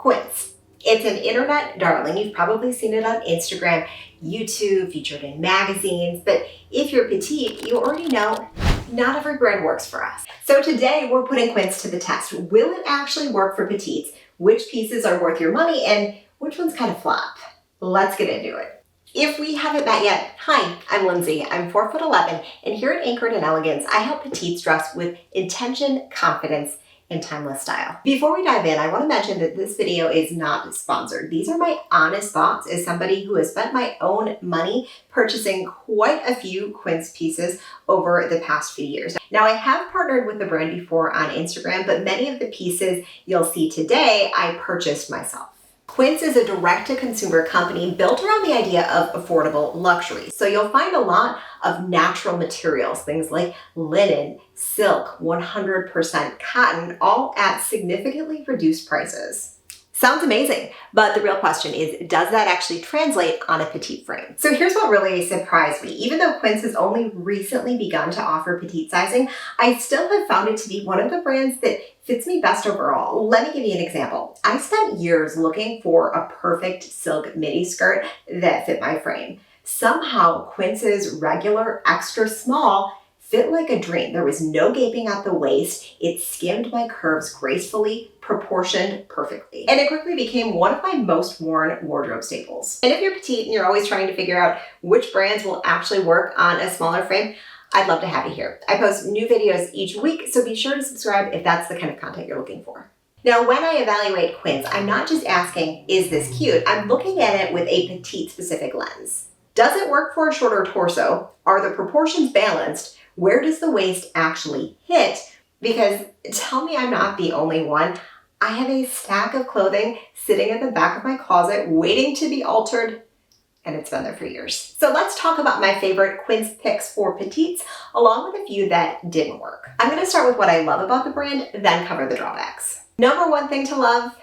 Quince. It's an internet darling. You've probably seen it on Instagram, YouTube, featured in magazines. But if you're petite, you already know not every brand works for us. So today we're putting Quince to the test. Will it actually work for petites? Which pieces are worth your money and which ones kind of flop? Let's get into it. If we haven't met yet, hi, I'm Lindsay. I'm 4'11", and here at Anchored in Elegance, I help petites dress with intention, confidence, and timeless style. Before we dive in, I want to mention that this video is not sponsored. These are my honest thoughts as somebody who has spent my own money purchasing quite a few Quince pieces over the past few years. Now, I have partnered with the brand before on Instagram, but many of the pieces you'll see today, I purchased myself. Quince is a direct-to-consumer company built around the idea of affordable luxury. So you'll find a lot of natural materials, things like linen, silk, 100% cotton, all at significantly reduced prices. Sounds amazing, but the real question is, does that actually translate on a petite frame? So here's what really surprised me. Even though Quince has only recently begun to offer petite sizing, I still have found it to be one of the brands that fits me best overall. Let me give you an example. I spent years looking for a perfect silk midi skirt that fit my frame. Somehow, Quince's regular extra small fit like a dream. There was no gaping at the waist. It skimmed my curves gracefully, proportioned perfectly. And it quickly became one of my most worn wardrobe staples. And if you're petite and you're always trying to figure out which brands will actually work on a smaller frame, I'd love to have you here. I post new videos each week, so be sure to subscribe if that's the kind of content you're looking for. Now, when I evaluate Quince, I'm not just asking, is this cute? I'm looking at it with a petite specific lens. Does it work for a shorter torso? Are the proportions balanced? Where does the waist actually hit? Because tell me I'm not the only one. I have a stack of clothing sitting at the back of my closet waiting to be altered, and it's been there for years. So let's talk about my favorite Quince picks for petites, along with a few that didn't work. I'm gonna start with what I love about the brand, then cover the drawbacks. Number one thing to love,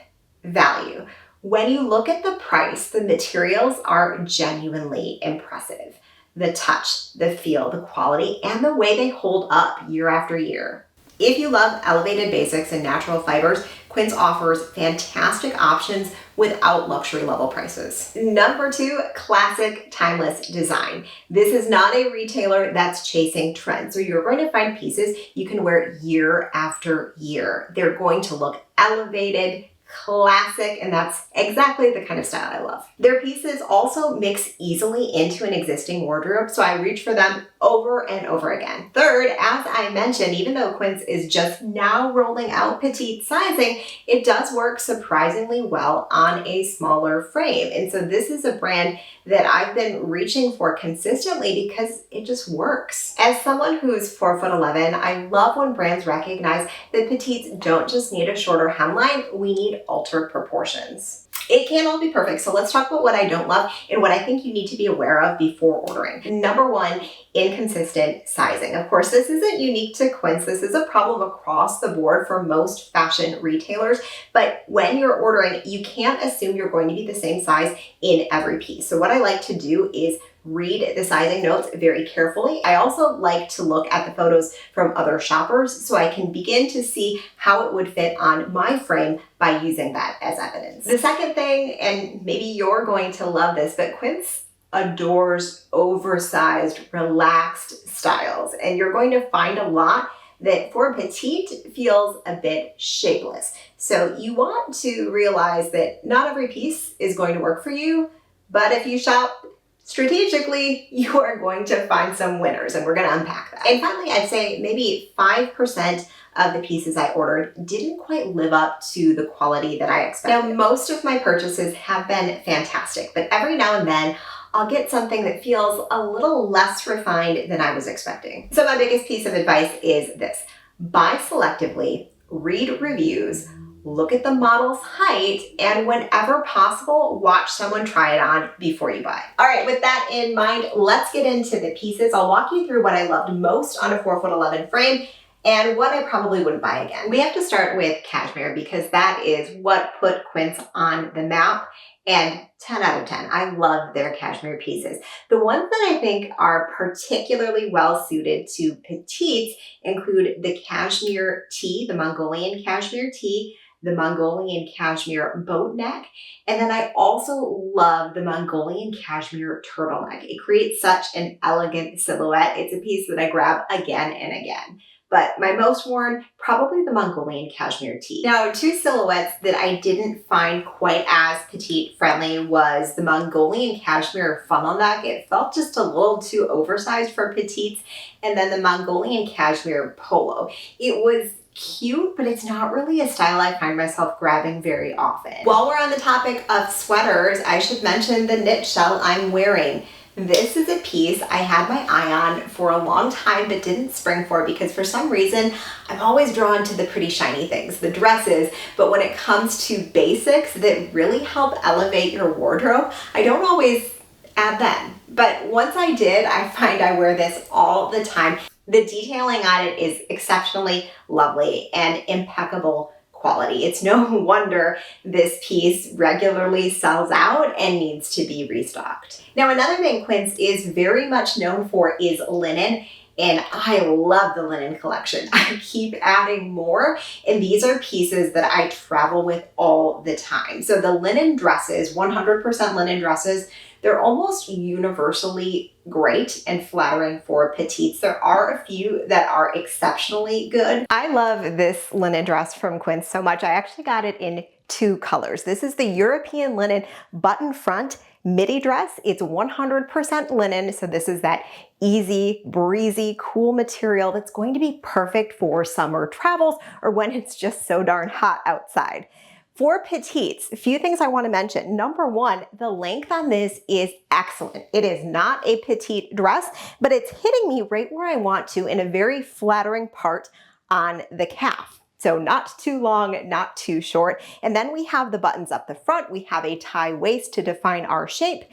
value. When you look at the price, the materials are genuinely impressive. The touch, the feel, the quality, and the way they hold up year after year. If you love elevated basics and natural fibers, Quince offers fantastic options without luxury level prices. Number two, classic, timeless design. This is not a retailer that's chasing trends. So you're going to find pieces you can wear year after year. They're going to look elevated, classic, and that's exactly the kind of style I love. Their pieces also mix easily into an existing wardrobe, so I reach for them over and over again. Third, as I mentioned, even though Quince is just now rolling out petite sizing, it does work surprisingly well on a smaller frame. And so this is a brand that I've been reaching for consistently because it just works. As someone who's 4'11", I love when brands recognize that petites don't just need a shorter hemline, we need altered proportions. It can't all be perfect, so let's talk about what I don't love and what I think you need to be aware of before ordering. Number one, inconsistent sizing. Of course, this isn't unique to Quince. This is a problem across the board for most fashion retailers, but when you're ordering, you can't assume you're going to be the same size in every piece. So what I like to do is read the sizing notes very carefully. I also like to look at the photos from other shoppers so I can begin to see how it would fit on my frame by using that as evidence. The second thing, and maybe you're going to love this, but Quince adores oversized, relaxed styles, and you're going to find a lot that for petite feels a bit shapeless. So you want to realize that not every piece is going to work for you, but if you shop strategically, you are going to find some winners, and we're going to unpack that. And finally, I'd say maybe 5% of the pieces I ordered didn't quite live up to the quality that I expected. Now, most of my purchases have been fantastic, but every now and then, I'll get something that feels a little less refined than I was expecting. So my biggest piece of advice is this: buy selectively, read reviews, look at the model's height, and whenever possible, watch someone try it on before you buy. All right, with that in mind, let's get into the pieces. I'll walk you through what I loved most on a 4'11" frame and what I probably wouldn't buy again. We have to start with cashmere because that is what put Quince on the map, and 10 out of 10. I love their cashmere pieces. The ones that I think are particularly well suited to petites include the Cashmere Tee, the Mongolian Cashmere Tee, the Mongolian Cashmere boat neck. And then I also love the Mongolian Cashmere turtleneck. It creates such an elegant silhouette. It's a piece that I grab again and again. But my most worn, probably the Mongolian Cashmere Tee. Now, two silhouettes that I didn't find quite as petite friendly was the Mongolian Cashmere funnel neck. It felt just a little too oversized for petites. And then the Mongolian Cashmere polo. It was cute, but it's not really a style I find myself grabbing very often. While we're on the topic of sweaters, I should mention the knit shell I'm wearing. This is a piece I had my eye on for a long time but didn't spring for because for some reason I'm always drawn to the pretty shiny things, the dresses, but when it comes to basics that really help elevate your wardrobe, I don't always add them. But once I did, I find I wear this all the time. The detailing on it is exceptionally lovely and impeccable quality. It's no wonder this piece regularly sells out and needs to be restocked. Now, another thing Quince is very much known for is linen. And I love the linen collection. I keep adding more, and these are pieces that I travel with all the time. So the linen dresses, 100% linen dresses, they're almost universally great and flattering for petites. There are a few that are exceptionally good. I love this linen dress from Quince so much. I actually got it in two colors. This is the European linen button front midi dress. It's 100% linen, so this is that easy, breezy, cool material that's going to be perfect for summer travels or when it's just so darn hot outside. For petites, a few things I want to mention. Number one, the length on this is excellent. It is not a petite dress, but it's hitting me right where I want to in a very flattering part on the calf. So not too long, not too short. And then we have the buttons up the front. We have a tie waist to define our shape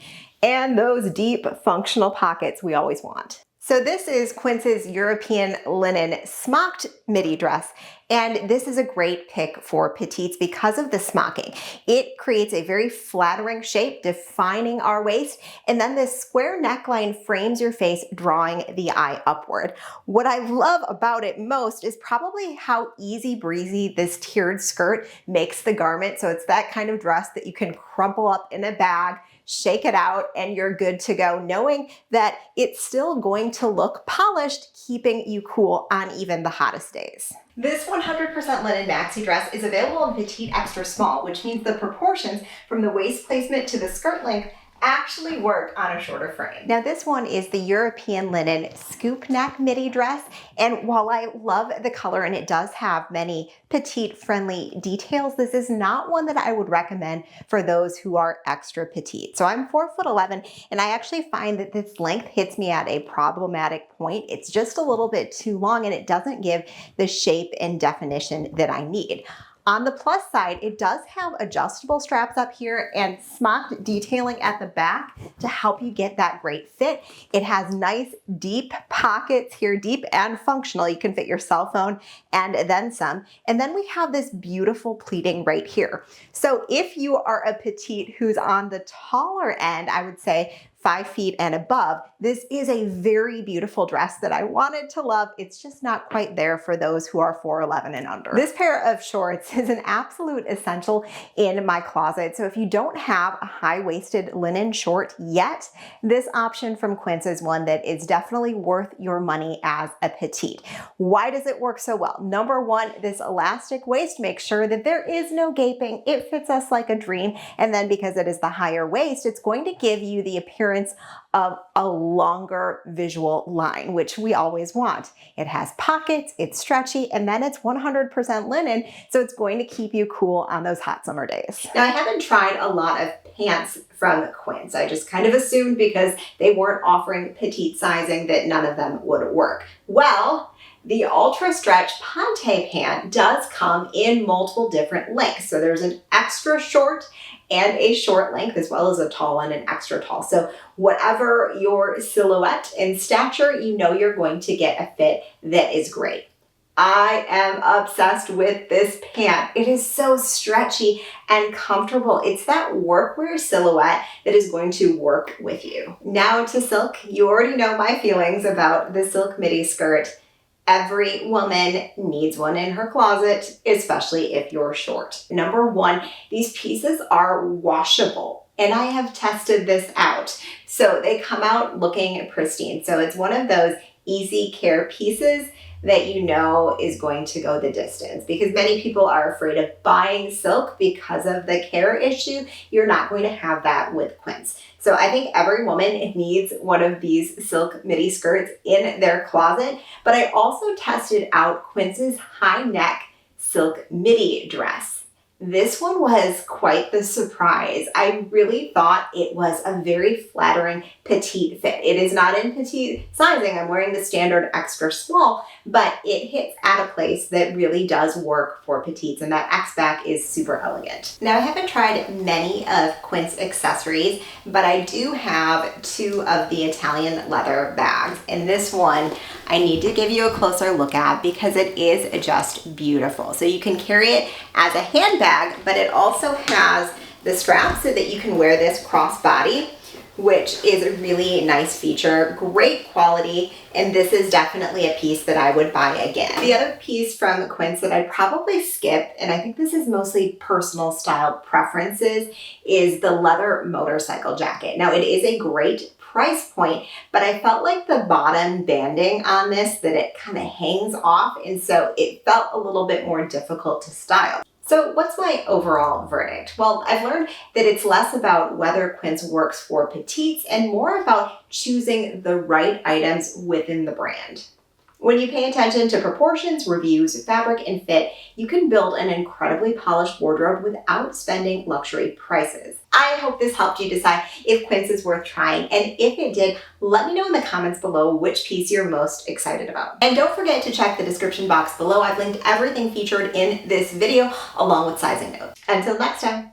and those deep functional pockets we always want. So this is Quince's European linen smocked midi dress, and this is a great pick for petites because of the smocking. It creates a very flattering shape, defining our waist, and then this square neckline frames your face, drawing the eye upward. What I love about it most is probably how easy breezy this tiered skirt makes the garment. So it's that kind of dress that you can crumple up in a bag, shake it out, and you're good to go, knowing that it's still going to look polished, keeping you cool on even the hottest days. This 100% linen maxi dress is available in petite extra small, which means the proportions from the waist placement to the skirt length actually work on a shorter frame. Now this one is the European linen scoop neck midi dress, and while I love the color and it does have many petite friendly details, this is not one that I would recommend for those who are extra petite. So I'm 4'11", and I actually find that this length hits me at a problematic point. It's just a little bit too long and it doesn't give the shape and definition that I need. On the plus side, it does have adjustable straps up here and smocked detailing at the back to help you get that great fit. It has nice deep pockets here, deep and functional. You can fit your cell phone and then some. And then we have this beautiful pleating right here. So if you are a petite who's on the taller end, I would say 5 feet and above, this is a very beautiful dress that I wanted to love. It's just not quite there for those who are 4'11" and under. This pair of shorts is an absolute essential in my closet. So if you don't have a high-waisted linen short yet, this option from Quince is one that is definitely worth your money as a petite. Why does it work so well? Number one, this elastic waist makes sure that there is no gaping. It fits us like a dream. And then because it is the higher waist, it's going to give you the appearance of a longer visual line, which we always want. It has pockets, it's stretchy, and then it's 100% linen, so it's going to keep you cool on those hot summer days. Now, I haven't tried a lot of pants from Quince. I just kind of assumed because they weren't offering petite sizing that none of them would work. Well, the Ultra Stretch Ponte pant does come in multiple different lengths. So there's an extra short and a short length, as well as a tall and an extra tall. So whatever your silhouette and stature, you know you're going to get a fit that is great. I am obsessed with this pant. It is so stretchy and comfortable. It's that workwear silhouette that is going to work with you. Now to silk. You already know my feelings about the silk midi skirt. Every woman needs one in her closet, especially if you're short. Number one, these pieces are washable, and I have tested this out. So they come out looking pristine. So it's one of those easy care pieces that you know is going to go the distance, because many people are afraid of buying silk because of the care issue. You're not going to have that with Quince. So I think every woman needs one of these silk midi skirts in their closet, but I also tested out Quince's high neck silk midi dress. This one was quite the surprise. I really thought it was a very flattering petite fit. It is not in petite sizing. I'm wearing the standard extra small, but it hits at a place that really does work for petites, and that X back is super elegant. Now, I haven't tried many of Quince accessories, but I do have two of the Italian leather bags, and this one I need to give you a closer look at because it is just beautiful. So you can carry it as a handbag, but it also has the strap so that you can wear this crossbody, which is a really nice feature, great quality, and this is definitely a piece that I would buy again. The other piece from Quince that I'd probably skip, and I think this is mostly personal style preferences, is the leather motorcycle jacket. Now, it is a great price point, but I felt like the bottom banding on this, that it kind of hangs off, and so it felt a little bit more difficult to style. So what's my overall verdict? Well, I've learned that it's less about whether Quince works for petites and more about choosing the right items within the brand. When you pay attention to proportions, reviews, fabric, and fit, you can build an incredibly polished wardrobe without spending luxury prices. I hope this helped you decide if Quince is worth trying, and if it did, let me know in the comments below which piece you're most excited about. And don't forget to check the description box below. I've linked everything featured in this video along with sizing notes. Until next time.